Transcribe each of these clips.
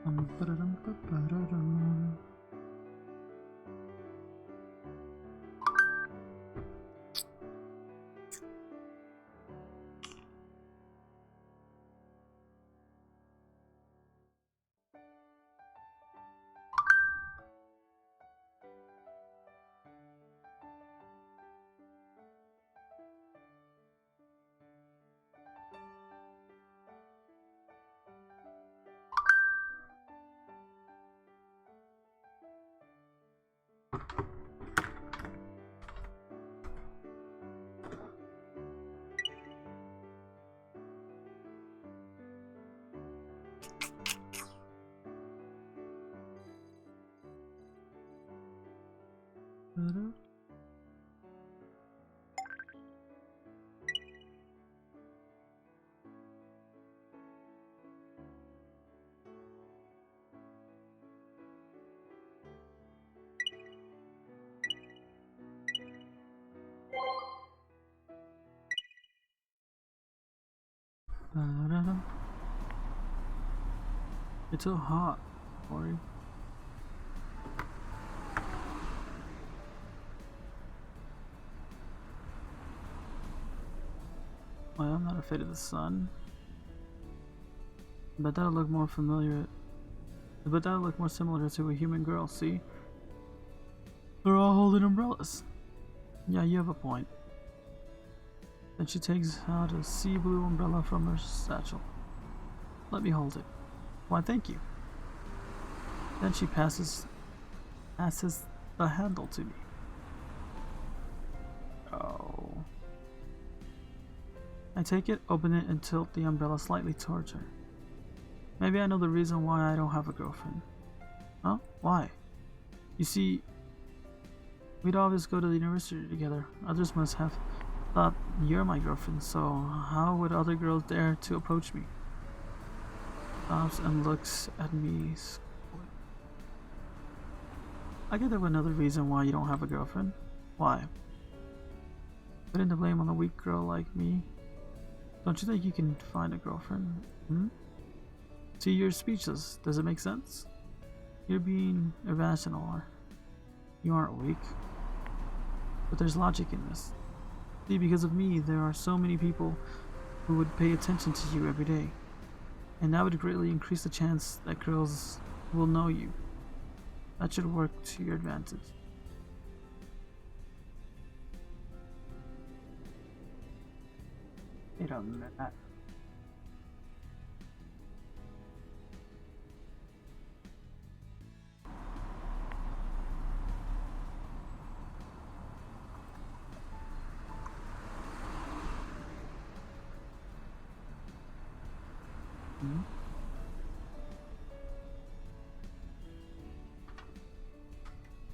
Ba-da-dum-ba-ba-da-dum. Ba-da. Ba-da-dum. It's so hot, Ori. Well, I'm not afraid of the sun. But that'll look more familiar. But that'll look more similar to a human girl, see? They're all holding umbrellas. Yeah, you have a point. Then she takes out a sea blue umbrella from her satchel. Let me hold it. Why, thank you. Then she passes the handle to me. Oh. I take it, open it, and tilt the umbrella slightly towards her. Maybe I know the reason why I don't have a girlfriend. Huh? Why? You see, we'd always go to the university together. Others must have thought you're my girlfriend, so how would other girls dare to approach me? Stops and looks at me. I get there was another reason why you don't have a girlfriend. Why? Putting the blame on a weak girl like me. Don't you think you can find a girlfriend? Hmm? See, you're speechless. Does it make sense? You're being irrational. You aren't weak. But there's logic in this. See, because of me, there are so many people who would pay attention to you every day. And that would greatly increase the chance that girls will know you. That should work to your advantage. Wait a minute.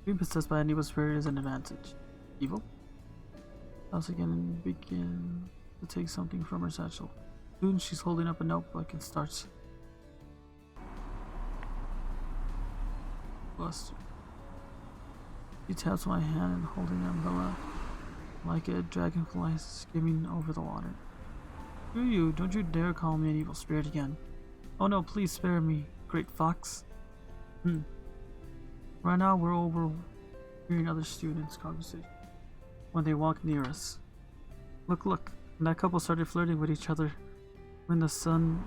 Being possessed by an evil spirit is an advantage. Evil? Once again, begin to take something from her satchel. Soon she's holding up a notebook and starts. Buster. She taps my hand and holding the umbrella like a dragonfly skimming over the water. Screw you, don't you dare call me an evil spirit again. Oh no, please spare me, great fox. Right now we're overhearing other students' conversation when they walk near us. Look, and that couple started flirting with each other when the sun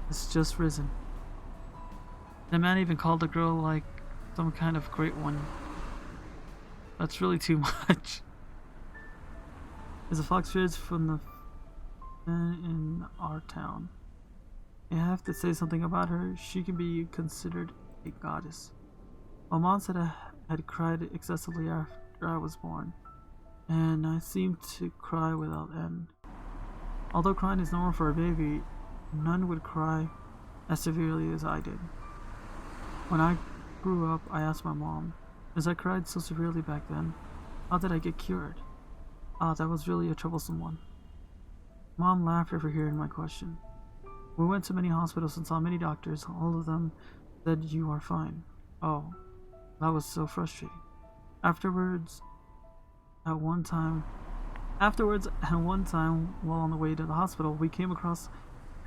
has just risen. The man even called the girl like some kind of great one. That's really too much. There's a fox spirit from the in our town. I have to say something about her. She can be considered a goddess. My mom said I had cried excessively after I was born, and I seemed to cry without end. Although crying is normal for a baby, none would cry as severely as I did. When I grew up, I asked my mom, as I cried so severely back then, how did I get cured? That was really a troublesome one. Mom laughed over hearing my question. We went to many hospitals and saw many doctors. All of them said you are fine. Oh, that was so frustrating. Afterwards, at one time, while on the way to the hospital, we came across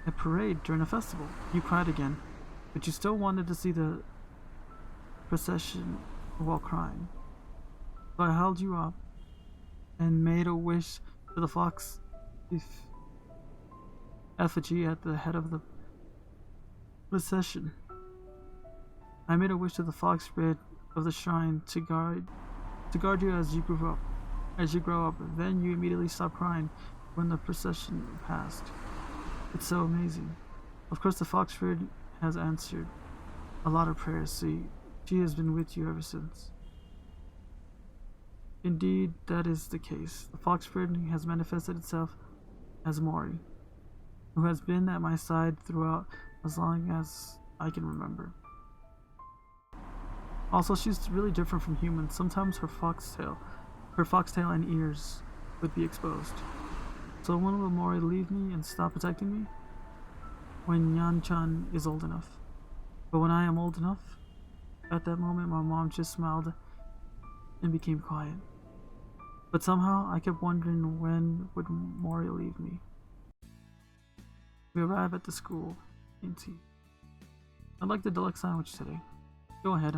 a parade during a festival. You cried again. but you still wanted to see the procession while crying. So I held you up and made a wish to the fox effigy at the head of the procession. I made a wish to the fox spirit of the shrine to guard you as you grew up. As you grow up, then you immediately stop crying when the procession passed. It's so amazing. Of course, the fox spirit has answered a lot of prayers. See, she has been with you ever since. Indeed, that is the case. The fox spirit has manifested itself as Mori, who has been at my side throughout as long as I can remember. Also, she's really different from humans. Sometimes her foxtail and ears would be exposed. So when will Mori leave me and stop protecting me? When Yan-chan is old enough. But when I am old enough, at that moment my mom just smiled and became quiet. But somehow I kept wondering when would Mori leave me. We arrive at the school. Tea. I'd like the deluxe sandwich today. Go ahead.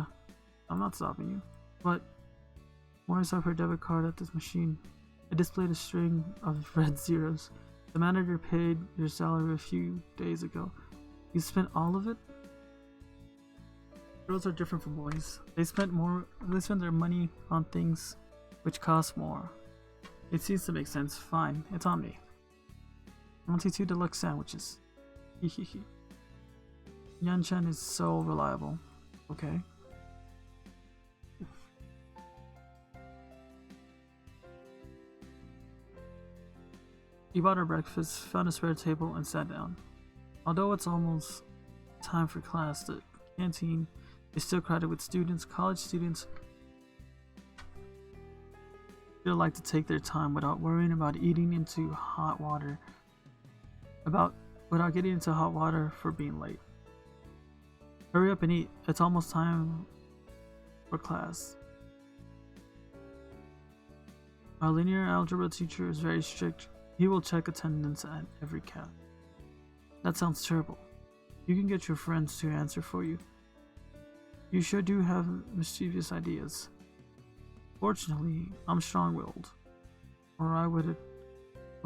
I'm not stopping you. But Mori swiped her debit card at this machine. It displayed a string of red zeros. The manager paid your salary a few days ago. You spent all of it? Girls are different from boys. They spend their money on things which cost more. It seems to make sense. Fine, it's on me. I want 2 deluxe sandwiches. Hehehe. Yan-chan is so reliable. Okay. He bought her breakfast, found a spare table, and sat down. Although it's almost time for class, the canteen is still crowded with students. College students still like to take their time without worrying about getting into hot water for being late. Hurry up and eat. It's almost time for class. Our linear algebra teacher is very strict. He will check attendance at every class. That sounds terrible. You can get your friends to answer for you. You sure do have mischievous ideas. Fortunately, I'm strong-willed, or I would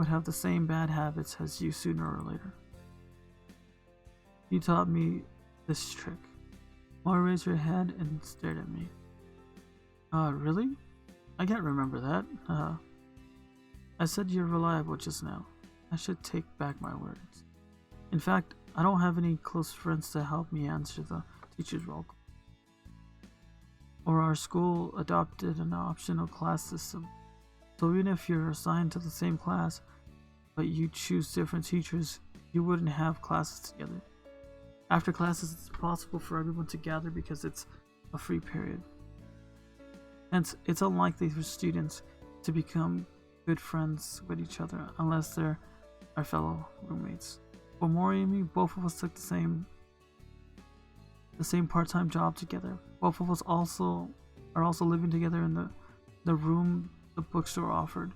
have the same bad habits as you sooner or later. You taught me this trick. Mara raised her head and stared at me. Really? I can't remember that. I said you're reliable just now. I should take back my words. In fact, I don't have any close friends to help me answer the teacher's roll call. Or our school adopted an optional class system. So even if you're assigned to the same class, but you choose different teachers, you wouldn't have classes together. After classes, it's possible for everyone to gather because it's a free period. Hence, it's unlikely for students to become good friends with each other unless they're our fellow roommates. For Mori and me, both of us took the same part-time job together. Both of us are also living together in the room the bookstore offered.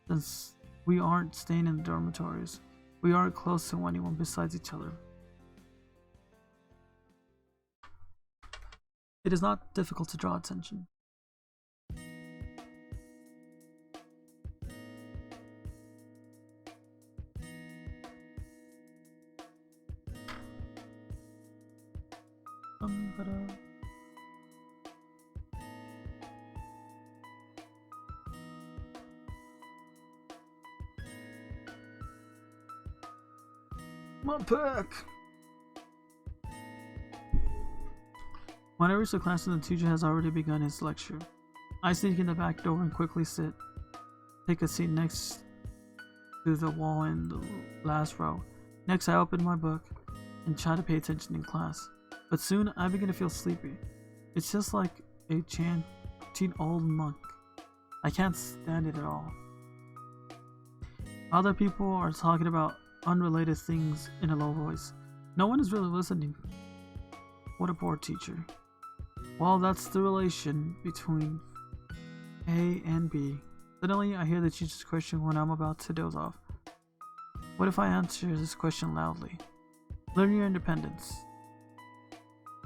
Since we aren't staying in the dormitories, we aren't close to anyone besides each other. It is not difficult to draw attention. Come on, back! When I reach the classroom, the teacher has already begun his lecture. I sneak in the back door and quickly take a seat next to the wall in the last row. Next, I open my book and try to pay attention in class. But soon, I begin to feel sleepy. It's just like a chanting old monk. I can't stand it at all. Other people are talking about unrelated things in a low voice. No one is really listening. What a poor teacher. Well, that's the relation between A and B. Suddenly, I hear the teacher's question when I'm about to doze off. What if I answer this question loudly? Learn your independence.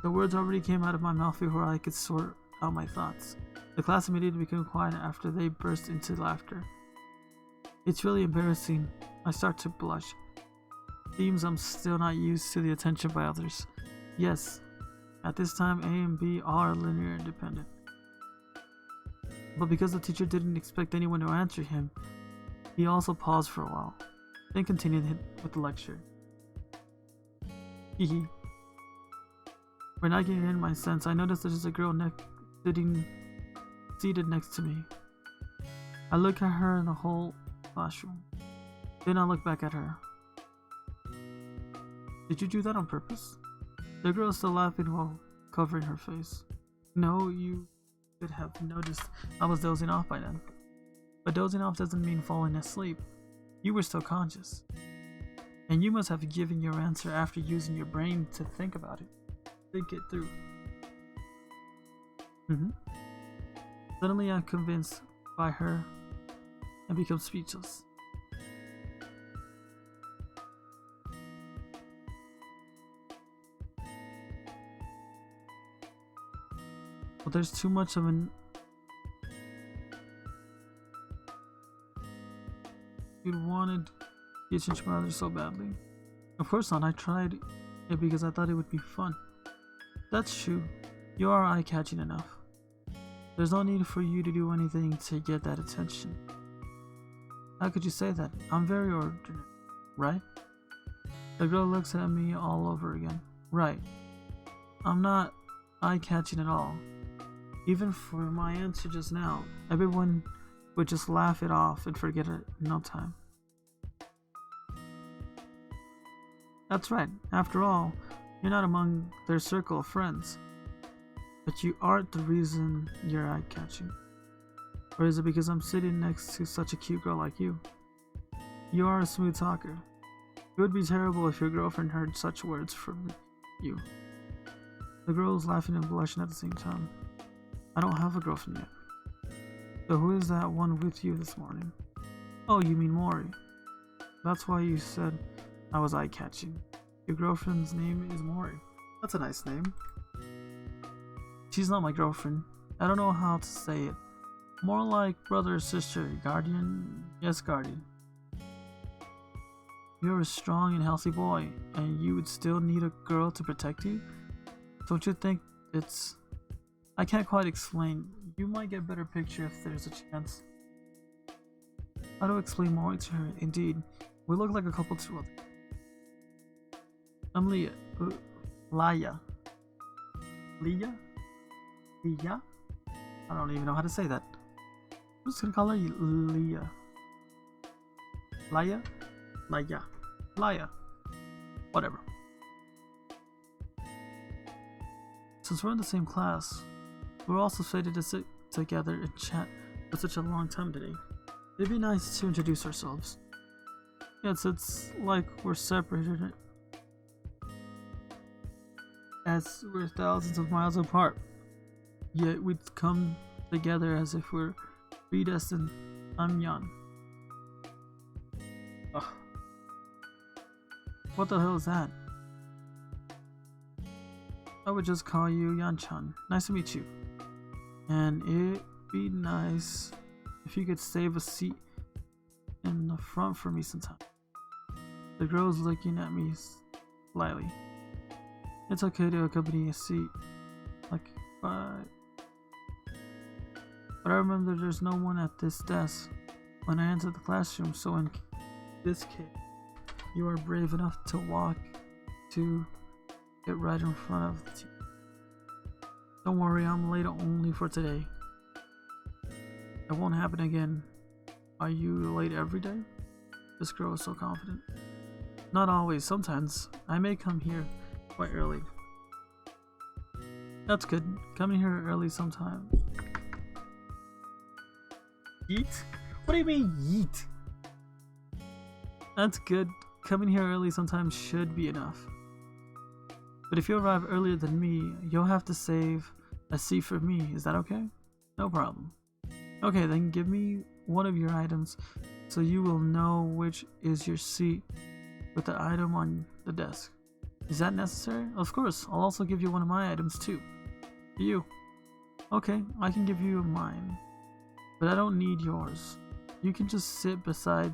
The words already came out of my mouth before I could sort out my thoughts. The class immediately became quiet after they burst into laughter. It's really embarrassing. I start to blush. Seems I'm still not used to the attention by others. Yes, at this time A and B are linear independent. But because the teacher didn't expect anyone to answer him, he also paused for a while, then continued with the lecture. Hehe. When I get in my sense, I notice there's a girl seated next to me. I look at her in the whole classroom. Then I look back at her. Did you do that on purpose? The girl is still laughing while covering her face. No, you could have noticed I was dozing off by then. But dozing off doesn't mean falling asleep. You were still conscious. And you must have given your answer after using your brain to think about it. Think it through. Suddenly I'm convinced by her and become speechless. Well, there's too much of an... You wanted the attention from others so badly. Of course not, I tried it because I thought it would be fun. That's true. You are eye-catching enough. There's no need for you to do anything to get that attention. How could you say that? I'm very ordinary, right? The girl looks at me all over again. Right. I'm not eye-catching at all. Even for my answer just now, everyone would just laugh it off and forget it in no time. That's right. After all, you're not among their circle of friends. But you aren't the reason you're eye-catching. Or is it because I'm sitting next to such a cute girl like you? You are a smooth talker. It would be terrible if your girlfriend heard such words from you. The girl was laughing and blushing at the same time. I don't have a girlfriend yet. So who is that one with you this morning? Oh, you mean Mori. That's why you said I was eye-catching. Your girlfriend's name is Mori. That's a nice name. She's not my girlfriend. I don't know how to say it. More like brother or sister, guardian. Yes, guardian. You're a strong and healthy boy, and you would still need a girl to protect you? Don't you think it's... I can't quite explain. You might get a better picture if there's a chance. How to explain more to her? Indeed, we look like a couple too. I'm Leah. Laya. Leah? Leah? I don't even know how to say that. I'm just gonna call her Leah. Laya? Laya. Laya. Whatever. Since we're in the same class, we're also fated to sit together and chat for such a long time today. It'd be nice to introduce ourselves. Yes, it's like we're separated as we're thousands of miles apart. Yet we'd come together as if we're predestined. I'm Yan. Ugh. What the hell is that? I would just call you Yan-chan. Nice to meet you. And it'd be nice if you could save a seat in the front for me sometime. The girl's looking at me slyly. It's okay to accompany a seat. But I remember there's no one at this desk when I entered the classroom, so in this case, you are brave enough to walk to get right in front of the teacher. Don't worry, I'm late only for today. It won't happen again. Are you late every day? This girl is so confident. Not always, sometimes. I may come here quite early. That's good. Coming here early sometimes. Yeet? What do you mean, yeet? That's good. Coming here early sometimes should be enough. But if you arrive earlier than me, you'll have to save a seat for me. Is that okay? No problem. Okay, then give me one of your items so you will know which is your seat with the item on the desk. Is that necessary? Of course, I'll also give you one of my items too. For you. Okay, I can give you mine. But I don't need yours. You can just sit beside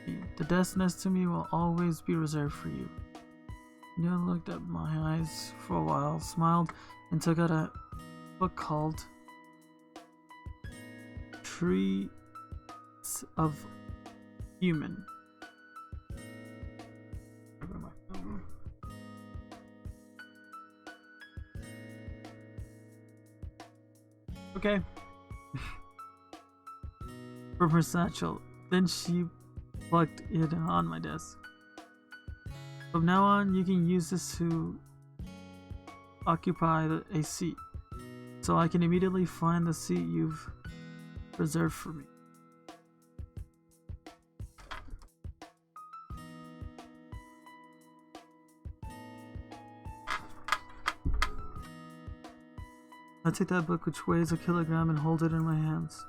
me. The desk next to me will always be reserved for you. Neil looked at my eyes for a while, smiled, and took out a book called Tree of Human. Okay. From her satchel. Then she plugged it on my desk. From now on, you can use this to occupy a seat. So I can immediately find the seat you've reserved for me. I take that book which weighs a kilogram and hold it in my hands.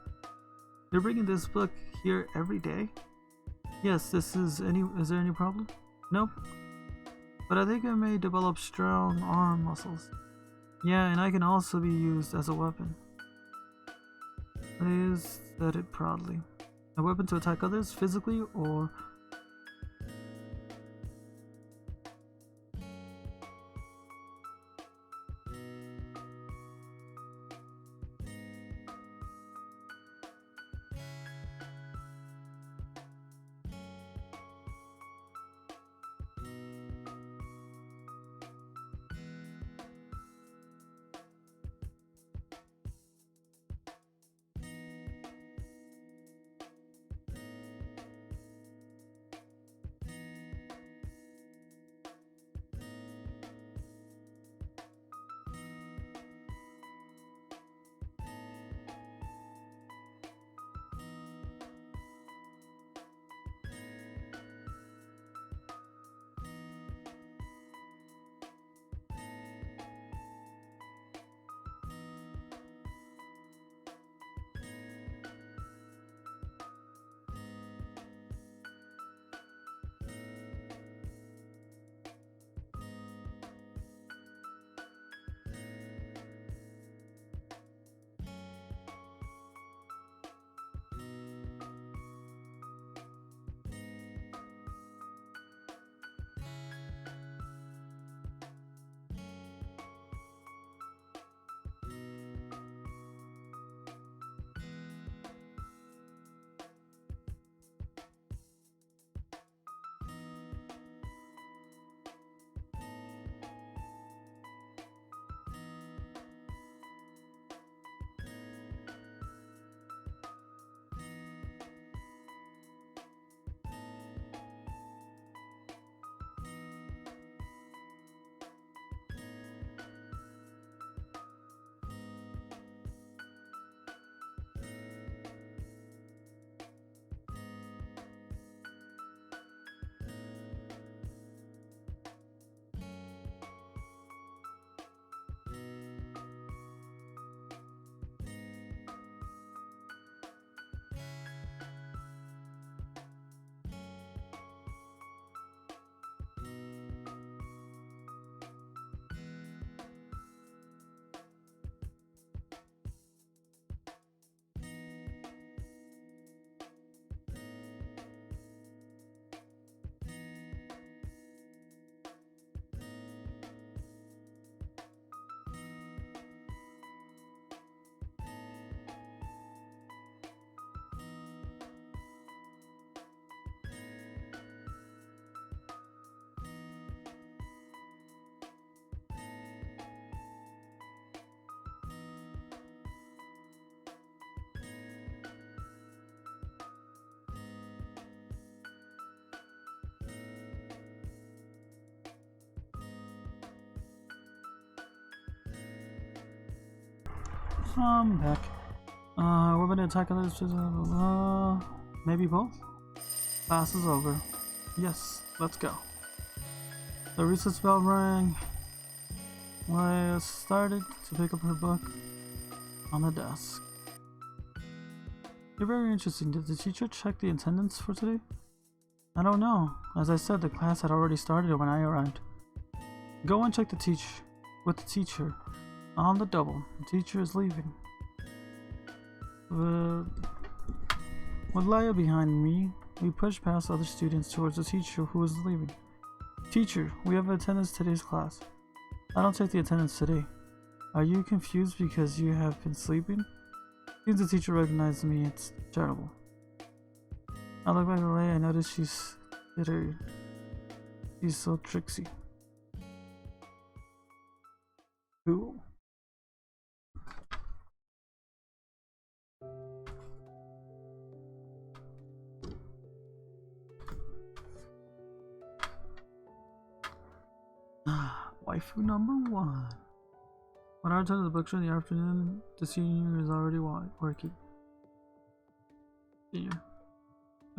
You're bringing this book here every day? Yes, is there any problem? Nope. But I think I may develop strong arm muscles. Yeah, and I can also be used as a weapon. Liz said it proudly. A weapon to attack others physically or... I'm back. Weapon to attack others, maybe both? Class is over. Yes, let's go. The recess bell rang. I started to pick up her book on the desk. You're very interesting. Did the teacher check the attendance for today? I don't know. As I said, the class had already started when I arrived. Go and check with the teacher. On the double. The teacher is leaving. With Leia behind me, we pushed past other students towards the teacher who was leaving. Teacher, we have attendance today's class. I don't take the attendance today. Are you confused because you have been sleeping? Since the teacher recognized me, it's terrible. I look back at Leia, I notice she's so tricksy. Cool. Waifu number 1. When I return to the bookstore in the afternoon, the senior is already working. Senior.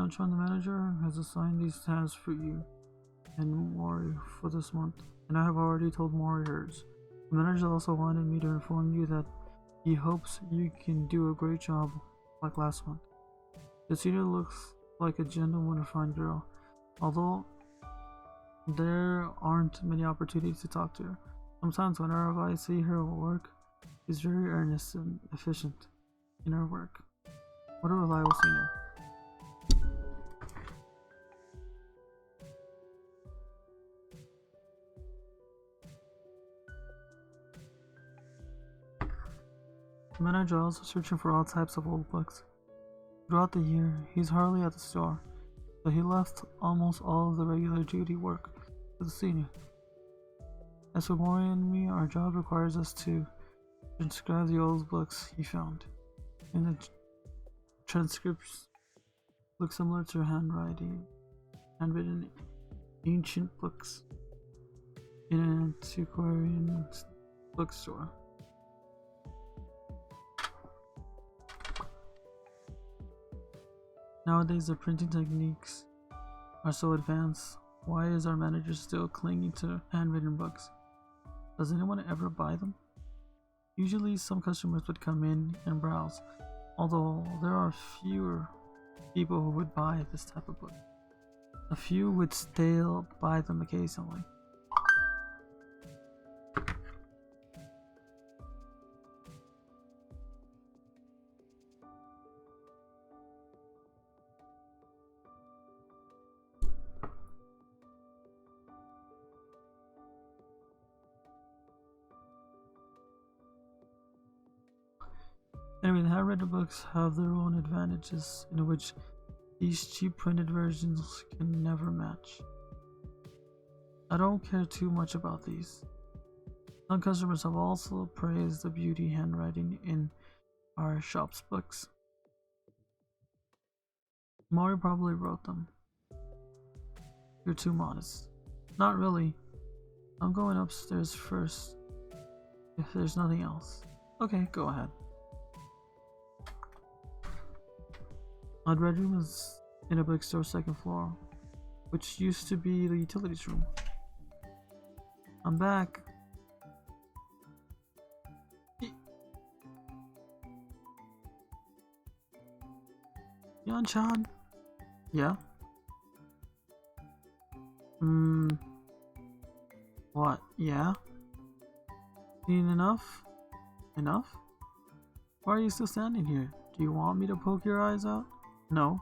John, the manager, has assigned these tasks for you and Mori for this month, and I have already told Mori hers. The manager also wanted me to inform you that he hopes you can do a great job like last month. The senior looks like a gentle and refined girl, although there aren't many opportunities to talk to her. Sometimes whenever I see her work, she's very earnest and efficient in her work. What a reliable senior. The manager is also searching for all types of old books. Throughout the year, he's hardly at the store, so he left almost all of the regular duty work to the senior. As for Mori and me, our job requires us to transcribe the old books he found, and the transcripts look similar to handwritten ancient books in an antiquarian bookstore. Nowadays, the printing techniques are so advanced. Why is our manager still clinging to handwritten books? Does anyone ever buy them? Usually, some customers would come in and browse, although there are fewer people who would buy this type of book. A few would still buy them occasionally. Anyway, the handwritten books have their own advantages in which these cheap printed versions can never match. I don't care too much about these. Some customers have also praised the beauty handwriting in our shop's books. Mori probably wrote them. You're too modest. Not really. I'm going upstairs first, if there's nothing else. Okay, go ahead. My bedroom is in a bookstore second floor, which used to be the utilities room. I'm back. Yan-chan? Yeah? What? Yeah? Seen enough? Enough? Why are you still standing here? Do you want me to poke your eyes out? No.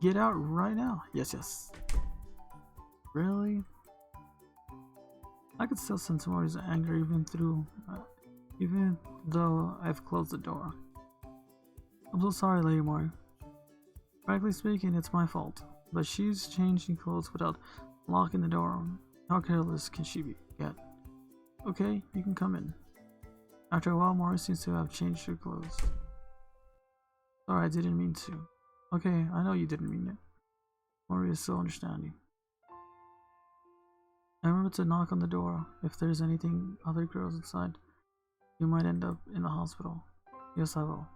Get out right now. Yes. Really? I could still sense Mori's anger even though I've closed the door. I'm so sorry, Lady Mori. Frankly speaking, it's my fault. But she's changing clothes without locking the door. How careless can she get? Okay, you can come in. After a while, Mori seems to have changed her clothes. Sorry, I didn't mean to. Okay, I know you didn't mean it. Mori is so understanding. I remember to knock on the door. If there's anything other girls inside, you might end up in the hospital. Yes, I will.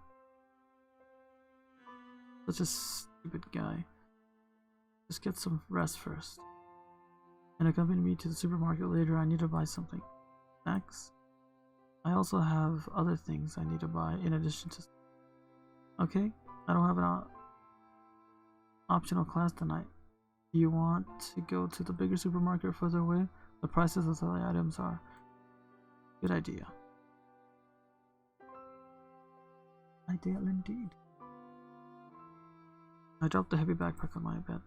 Such a stupid guy. Just get some rest first. And accompany me to the supermarket later. I need to buy something. Snacks? I also have other things I need to buy in addition to... Okay, I don't have an optional class tonight. Do you want to go to the bigger supermarket further away? The prices of the items are good idea. Ideal indeed. I dropped the heavy backpack on my bed.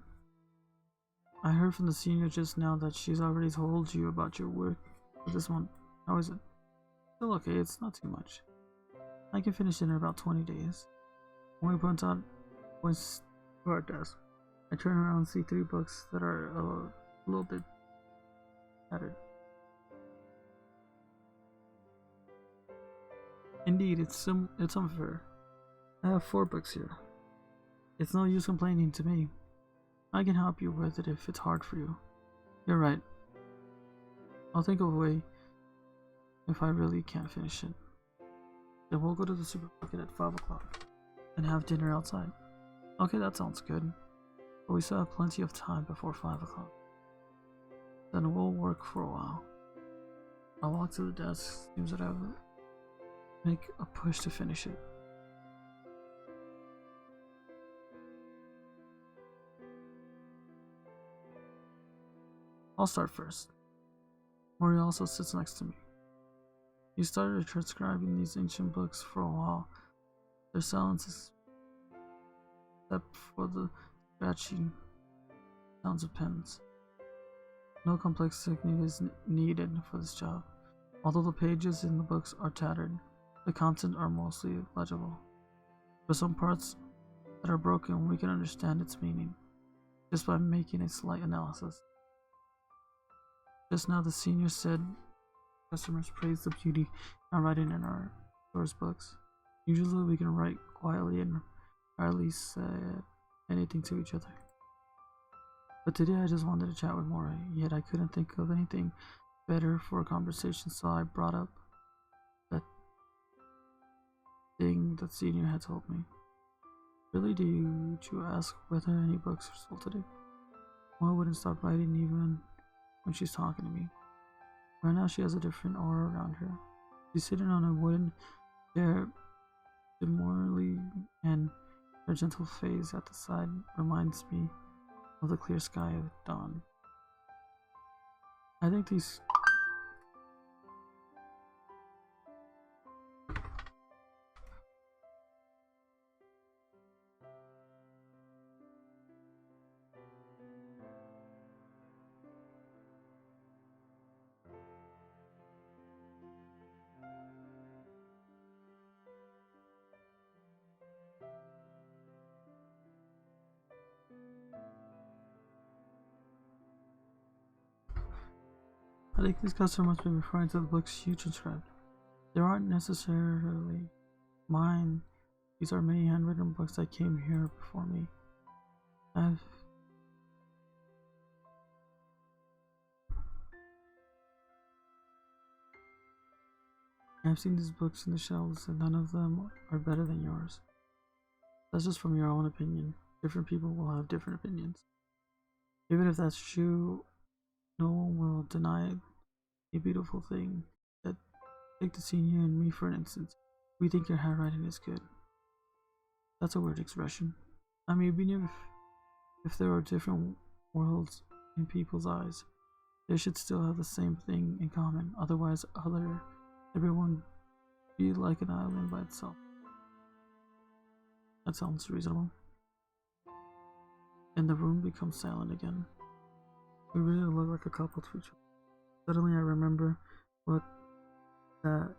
I heard from the senior just now that she's already told you about your work for this month. How is it? Still okay, it's not too much. I can finish in about 20 days. When we points to our desk, I turn around and see 3 books that are a little bit tattered. Indeed, it's unfair. I have 4 books here. It's no use complaining to me. I can help you with it if it's hard for you. You're right. I'll think of a way if I really can't finish it. Then we'll go to the supermarket at 5 o'clock and have dinner outside. Okay, that sounds good. But we still have plenty of time before 5 o'clock. Then we'll work for a while. I'll walk to the desk. Seems that I will make a push to finish it. I'll start first. Mori also sits next to me. He started transcribing these ancient books for a while. Their silences, except for the scratching sounds of pens. No complex technique is needed for this job. Although the pages in the books are tattered, the content are mostly legible. For some parts that are broken, we can understand its meaning just by making a slight analysis. Just now the senior said customers praise the beauty of writing in our store's books. Usually we can write quietly and hardly say anything to each other. But today I just wanted to chat with Mori, yet I couldn't think of anything better for a conversation, so I brought up that thing that senior had told me. Really, did you ask whether any books were sold today? Mori wouldn't stop writing even when she's talking to me. Right now she has a different aura around her. She's sitting on a wooden chair demurely, and her gentle face at the side reminds me of the clear sky of dawn. I think these customers must be referring to the books you transcribed. They aren't necessarily mine. These are many handwritten books that came here before me. I've seen these books in the shelves, and none of them are better than yours. That's just from your own opinion. Different people will have different opinions. Even if that's true, no one will deny a beautiful thing. That take the senior and me for instance. We think your handwriting is good. That's a weird expression. I mean, even if there are different worlds in people's eyes, they should still have the same thing in common. Otherwise, everyone be like an island by itself. That sounds reasonable. And the room becomes silent again. We really look like a couple to each other. Suddenly I remember what that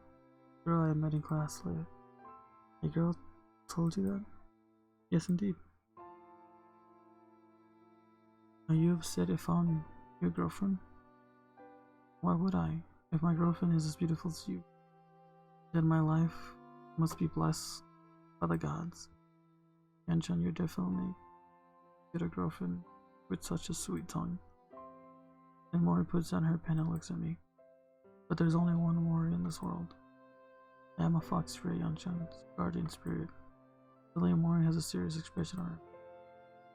girl I met in class did. A girl told you that? Yes, indeed. Are you upset if I'm your girlfriend? Why would I? If my girlfriend is as beautiful as you, then my life must be blessed by the gods. Yanchan, you're definitely a girlfriend with such a sweet tongue. And Mori puts down her pen and looks at me. But there's only one Mori in this world. I am a fox for Yanchan's guardian spirit. Suddenly Mori has a serious expression on her.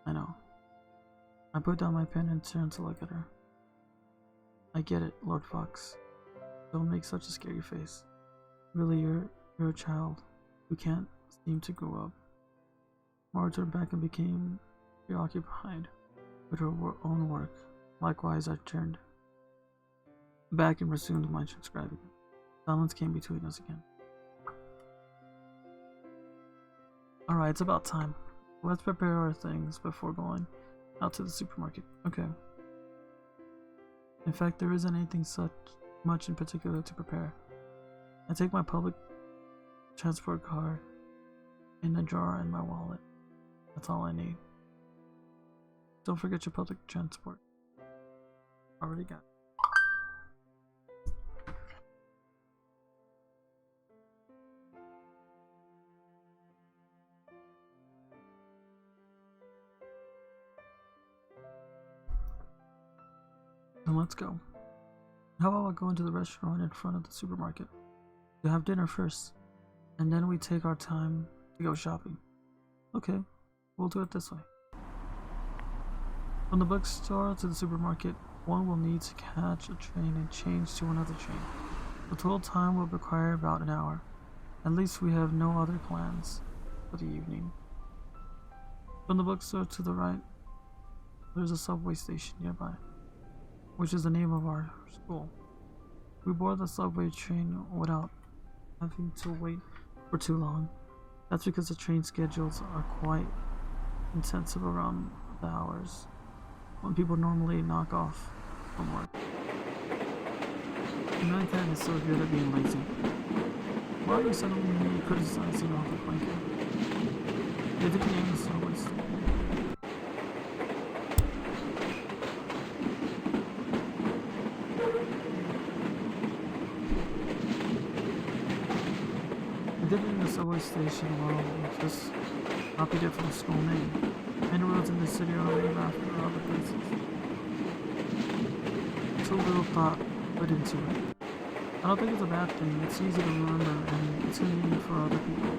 I know. I put down my pen and turn to look at her. I get it, Lord Fox. Don't make such a scary face. Really, you're a child who can't seem to grow up. Mara turned back and became preoccupied with her own work. Likewise, I turned. back and resumed my transcribing. Silence came between us again. Alright, it's about time. Let's prepare our things before going out to the supermarket. Okay. In fact, there isn't anything such much in particular to prepare. I take my public transport card in the drawer in my wallet. That's all I need. Don't forget your public transport. Already got it. Then let's go. How about I go into the restaurant in front of the supermarket? To have dinner first, and then we take our time to go shopping. Okay, we'll do it this way. From the bookstore to the supermarket, one will need to catch a train and change to another train. The total time will require about an hour. At least we have no other plans for the evening. From the bookstore to the right, there's a subway station nearby, which is the name of our school. We board the subway train without having to wait for too long. That's because the train schedules are quite intensive around the hours when people normally knock off from work. The mankind is so good at being lazy. Why are you suddenly criticizing all the blanket? They didn't name the subway station. They did it in the subway station, well, we just copied it from the school name. Many roads in the city are named after other places. So little thought put into it. I don't think it's a bad thing. It's easy to remember, and it's convenient for other people.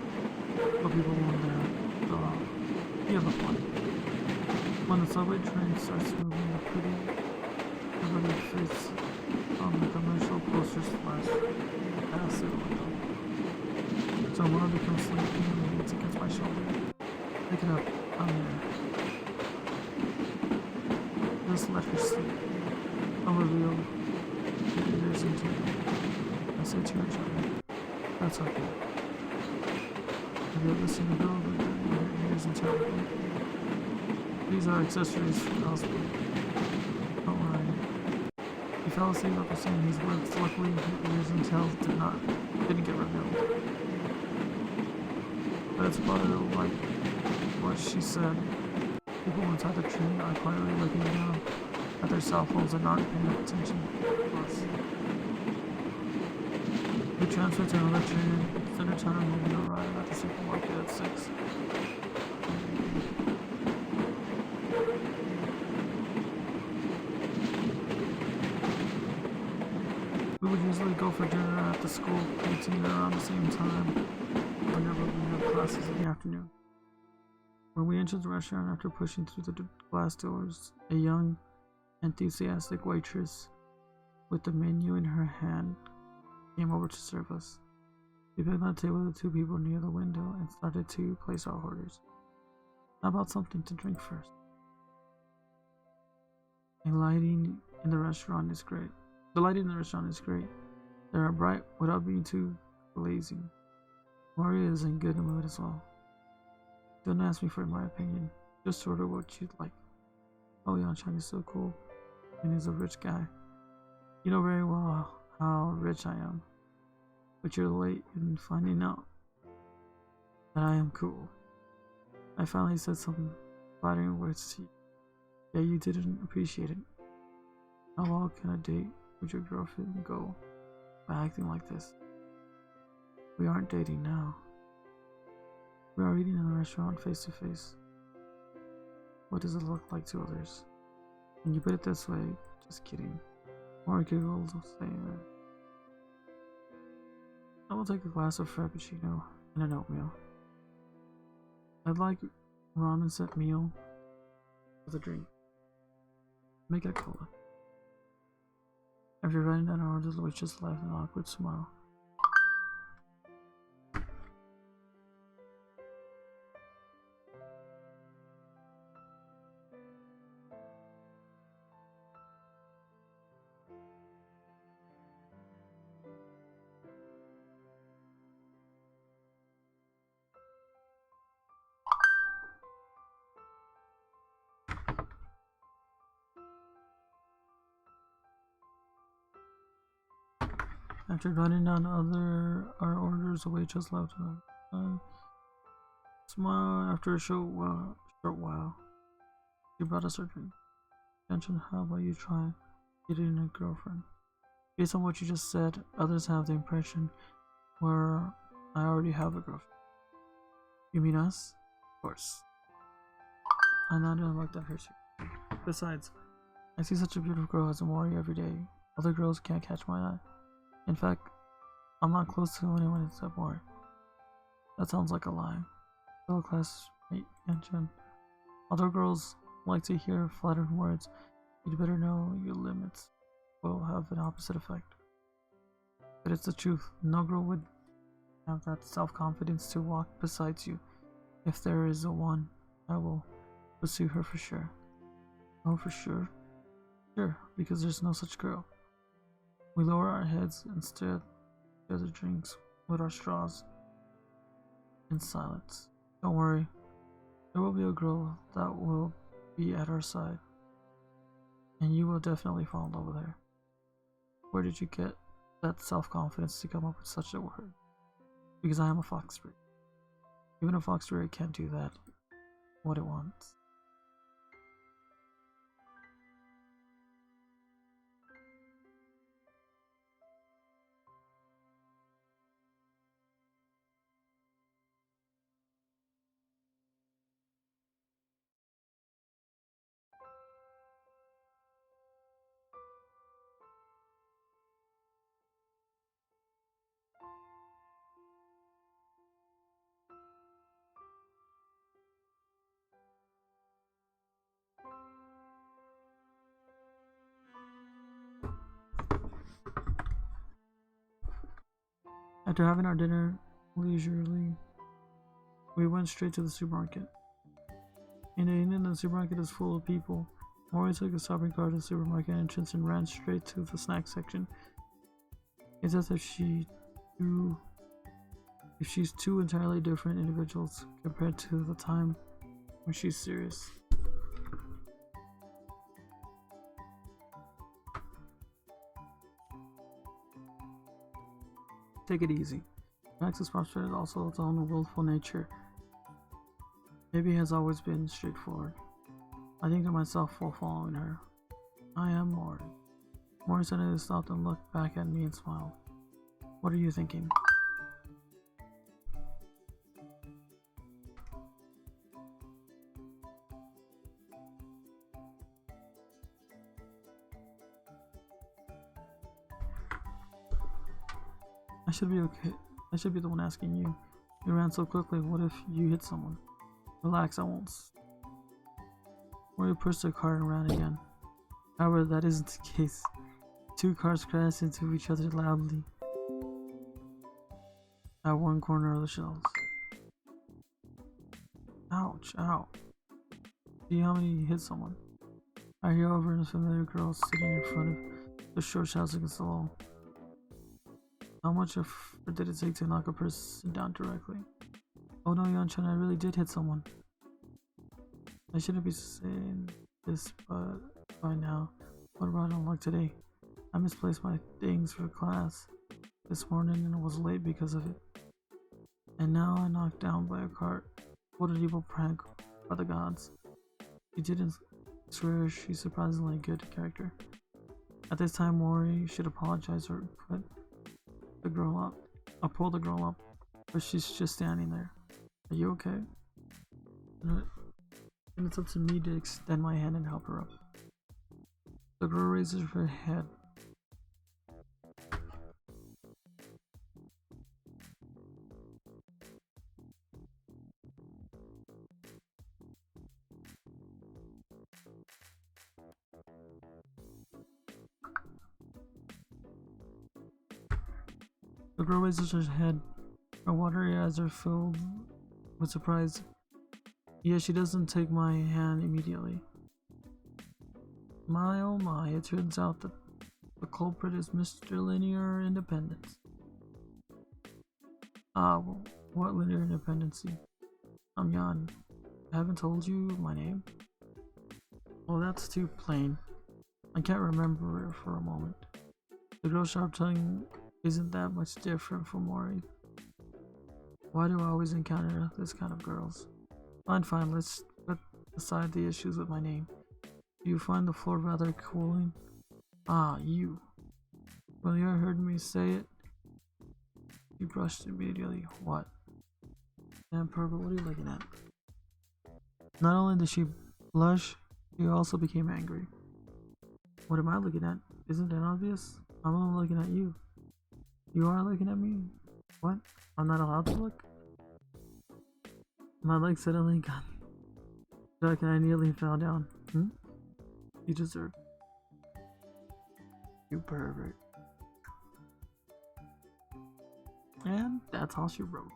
For people when they're go out. You have a point. When the subway train starts moving, everybody fits on the commercial posters flash past it window. So Mara becomes sleepy and leans against my shoulder. Pick it up. I'm here. Just let her sleep. I'll reveal your ears into me. I say to each other. That's okay. Have you ever seen a girl with her ears into everything? These are accessories for the hospital. Don't worry. He fell asleep after saying these words. Luckily, her ears and tails didn't get revealed. But it's part of like what she said. People inside the train are quietly looking down at their cell phones and not paying attention to us. We transfer to another train. Dinner time when we arrive at the supermarket at 6. We would usually go for dinner at the school canteen around the same time whenever we have classes in the afternoon. When we entered the restaurant after pushing through the glass doors, a young, enthusiastic waitress with the menu in her hand came over to serve us. We picked up the table with the two people near the window and started to place our orders. How about something to drink first? The lighting in the restaurant is great. They are bright without being too blazing. Maria is in good mood as well. Don't ask me for my opinion. Just order what you'd like. Oh, Yanshan is so cool. And he's a rich guy. You know very well how rich I am. But you're late in finding out that I am cool. I finally said some flattering words to you. Yeah, you didn't appreciate it. How well can a date with your girlfriend go by acting like this? We aren't dating now. We are eating in a restaurant face to face. What does it look like to others? When you put it this way, just kidding. More giggles saying that. I will take a glass of frappuccino and an oatmeal. I'd like ramen set meal with a drink. Make it a cola. After writing down our orders, we just laughed an awkward smile. After writing down our orders, the waitress left. Smile after a short while. She brought us our drink. Attention, how about you try getting a girlfriend? Based on what you just said, others have the impression where I already have a girlfriend. You mean us? Of course. I nodded and looked at her too. Besides, I see such a beautiful girl as Amori every day. Other girls can't catch my eye. In fact, I'm not close to anyone except Mori. That sounds like a lie. Fellow classmate mentioned. Other girls like to hear flattering words. You'd better know your limits will have an opposite effect. But it's the truth. No girl would have that self-confidence to walk beside you. If there is a one, I will pursue her for sure. Oh, for sure? Sure, because there's no such girl. We lower our heads and stare at the drinks with our straws in silence. Don't worry, there will be a girl that will be at our side, and you will definitely fall in love with her. Where did you get that self-confidence to come up with such a word? Because I am a fox spirit. Even a fox spirit can't do that, what it wants. After having our dinner leisurely, we went straight to the supermarket. In the evening, the supermarket is full of people. Mori took a shopping cart to the supermarket entrance and ran straight to the snack section. It's as if she's two entirely different individuals compared to the time when she's serious. Take it easy. Max's posture is also its own willful nature. Maybe it has always been straightforward. I think to myself while following her. I am Mori. Mori suddenly stopped and looked back at me and smiled. What are you thinking? I should be okay. I should be the one asking you. You ran so quickly, what if you hit someone? Relax, I won't. Mori pushed her car and ran again. However, that isn't the case. Two cars crashed into each other loudly at one corner of the shelves. Ouch, ow. See how many hit someone? I hear over a familiar girl sitting in front of the short shelves against the wall. How much effort did it take to knock a person down directly? Oh no, Yanchan, I really did hit someone. I shouldn't be saying this, but by now, what brought on luck today? I misplaced my things for class this morning and was late because of it. And now I'm knocked down by a cart. What an evil prank by the gods. She didn't swear she's surprisingly good character. At this time, Mori should apologize or put the girl up. I'll pull the girl up, but she's just standing there. Are you okay? And it's up to me to extend my hand and help her up. The girl raises her head. The girl raises her head. Her watery eyes are filled with surprise. Yet she doesn't take my hand immediately. My oh my, it turns out that the culprit is Mr. Linear Independence. What linear independency? I'm Yan. I haven't told you my name? Oh, that's too plain. I can't remember it for a moment. The girl's sharp tongue isn't that much different from Mori. Why do I always encounter this kind of girls? Fine, let's put aside the issues with my name. Do you find the floor rather cooling? Ah, you. Well, you heard me say it. You brushed immediately. What? Damn pervert, what are you looking at? Not only did she blush, she also became angry. What am I looking at? Isn't that obvious? I'm only looking at you. You are looking at me? What? I'm not allowed to look? My leg suddenly got stuck and I nearly fell down. You deserve. You pervert. And that's all she wrote.